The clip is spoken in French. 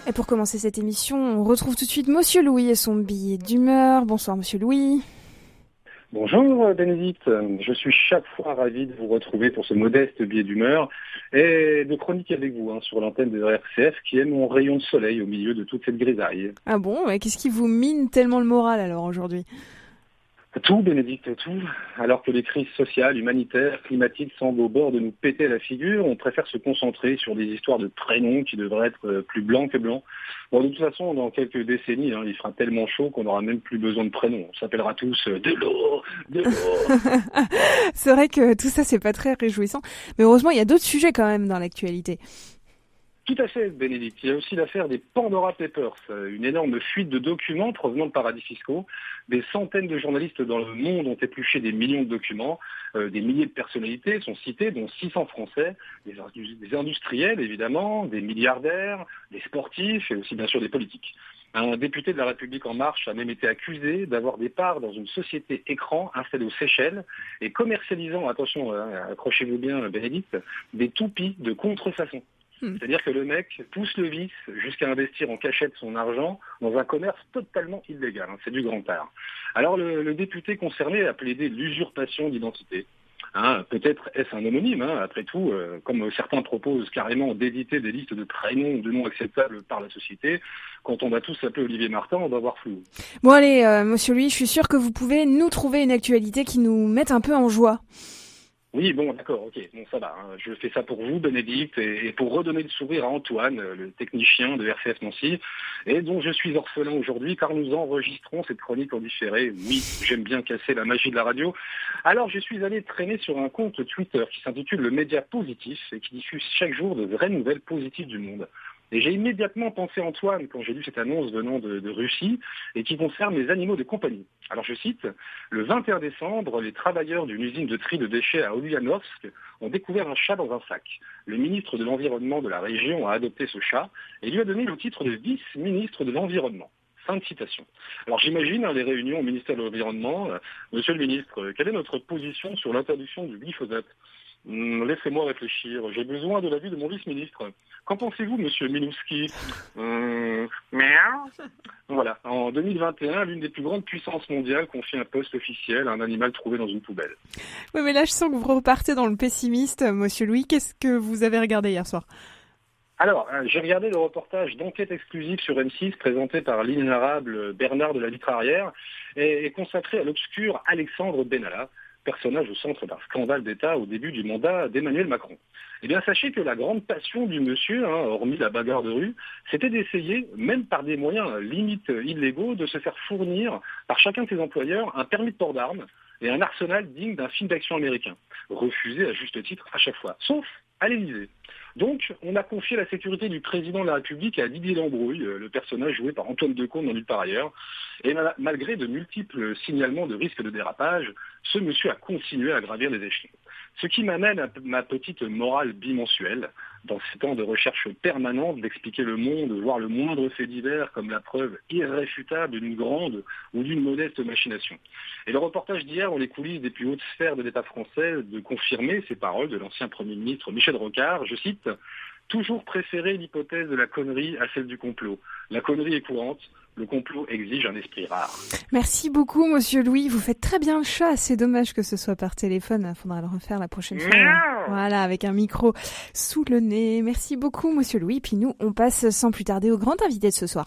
Et pour commencer cette émission, on retrouve tout de suite Monsieur Louis et son billet d'humeur. Bonsoir Monsieur Louis. Bonjour Bénédicte, je suis chaque fois ravi de vous retrouver pour ce modeste billet d'humeur et de chroniquer avec vous sur l'antenne de RCF qui est mon rayon de soleil au milieu de toute cette grisaille. Ah bon, mais qu'est-ce qui vous mine tellement le moral alors aujourd'hui ? Tout Bénédicte, tout. Alors que les crises sociales, humanitaires, climatiques semblent au bord de nous péter la figure, on préfère se concentrer sur des histoires de prénoms qui devraient être plus blancs que blancs. Bon, de toute façon, dans quelques décennies, il fera tellement chaud qu'on n'aura même plus besoin de prénoms. On s'appellera tous de l'eau, de l'eau. C'est vrai que tout ça, c'est pas très réjouissant. Mais heureusement, il y a d'autres sujets quand même dans l'actualité. Tout à fait, Bénédicte. Il y a aussi l'affaire des Pandora Papers, une énorme fuite de documents provenant de paradis fiscaux. Des centaines de journalistes dans le monde ont épluché des millions de documents. Des milliers de personnalités sont citées, dont 600 Français, des industriels évidemment, des milliardaires, des sportifs et aussi bien sûr des politiques. Un député de la République En Marche a même été accusé d'avoir des parts dans une société écran installée aux Seychelles et commercialisant, attention, accrochez-vous bien Bénédicte, des toupies de contrefaçon. C'est-à-dire que le mec pousse le vice jusqu'à investir en cachette son argent dans un commerce totalement illégal. C'est du grand art. Alors le député concerné a plaidé l'usurpation d'identité. Peut-être est-ce un homonyme, après tout, comme certains proposent carrément d'éditer des listes de prénoms ou de noms acceptables par la société. Quand on va tous s'appeler Olivier Martin, on va voir flou. Bon allez, Monsieur Louis, je suis sûr que vous pouvez nous trouver une actualité qui nous mette un peu en joie. Oui, bon, d'accord, ok, bon, ça va. Je fais ça pour vous, Bénédicte, et pour redonner le sourire à Antoine, le technicien de RCF Nancy, et dont je suis orphelin aujourd'hui, car nous enregistrons cette chronique en différé. Oui, j'aime bien casser la magie de la radio. Alors, je suis allé traîner sur un compte Twitter qui s'intitule Le Média Positif, et qui diffuse chaque jour de vraies nouvelles positives du monde. Et j'ai immédiatement pensé à Antoine quand j'ai lu cette annonce venant de Russie et qui concerne les animaux de compagnie. Alors je cite, le 21 décembre, les travailleurs d'une usine de tri de déchets à Ulyanovsk ont découvert un chat dans un sac. Le ministre de l'Environnement de la région a adopté ce chat et lui a donné le titre de vice-ministre de l'Environnement. Fin de citation. Alors j'imagine les réunions au ministère de l'Environnement. Monsieur le ministre, quelle est notre position sur l'interdiction du glyphosate ? Laissez-moi réfléchir. J'ai besoin de l'avis de mon vice-ministre. Qu'en pensez-vous, monsieur Minouski ? Miaou. Voilà. En 2021, l'une des plus grandes puissances mondiales confie un poste officiel à un animal trouvé dans une poubelle. Oui, mais là, je sens que vous repartez dans le pessimiste, monsieur Louis. Qu'est-ce que vous avez regardé hier soir ? Alors, j'ai regardé le reportage d'enquête exclusive sur M6 présenté par l'inénarrable Bernard de la Vitrarière et consacré à l'obscur Alexandre Benalla, personnage au centre d'un scandale d'État au début du mandat d'Emmanuel Macron. Eh bien, sachez que la grande passion du monsieur, hormis la bagarre de rue, c'était d'essayer, même par des moyens limite illégaux, de se faire fournir par chacun de ses employeurs un permis de port d'armes et un arsenal digne d'un film d'action américain, refusé à juste titre à chaque fois, sauf à l'Élysée. Donc, on a confié la sécurité du président de la République à Didier Lambrouille, le personnage joué par Antoine Decaune dans Nulle part ailleurs. Et malgré de multiples signalements de risque de dérapage, ce monsieur a continué à gravir les échelons. Ce qui m'amène à ma petite morale bimensuelle, dans ces temps de recherche permanente d'expliquer le monde, voir le moindre fait divers comme la preuve irréfutable d'une grande ou d'une modeste machination. Et le reportage d'hier dans les coulisses des plus hautes sphères de l'État français de confirmer ces paroles de l'ancien Premier ministre Michel Rocard, je cite, « Toujours préférer l'hypothèse de la connerie à celle du complot. La connerie est courante, le complot exige un esprit rare. » Merci beaucoup, monsieur Louis. Vous faites très bien le chat. C'est dommage que ce soit par téléphone. Il faudra le refaire la prochaine fois. Voilà, avec un micro sous le nez. Merci beaucoup, monsieur Louis. Puis nous, on passe sans plus tarder au grand invité de ce soir.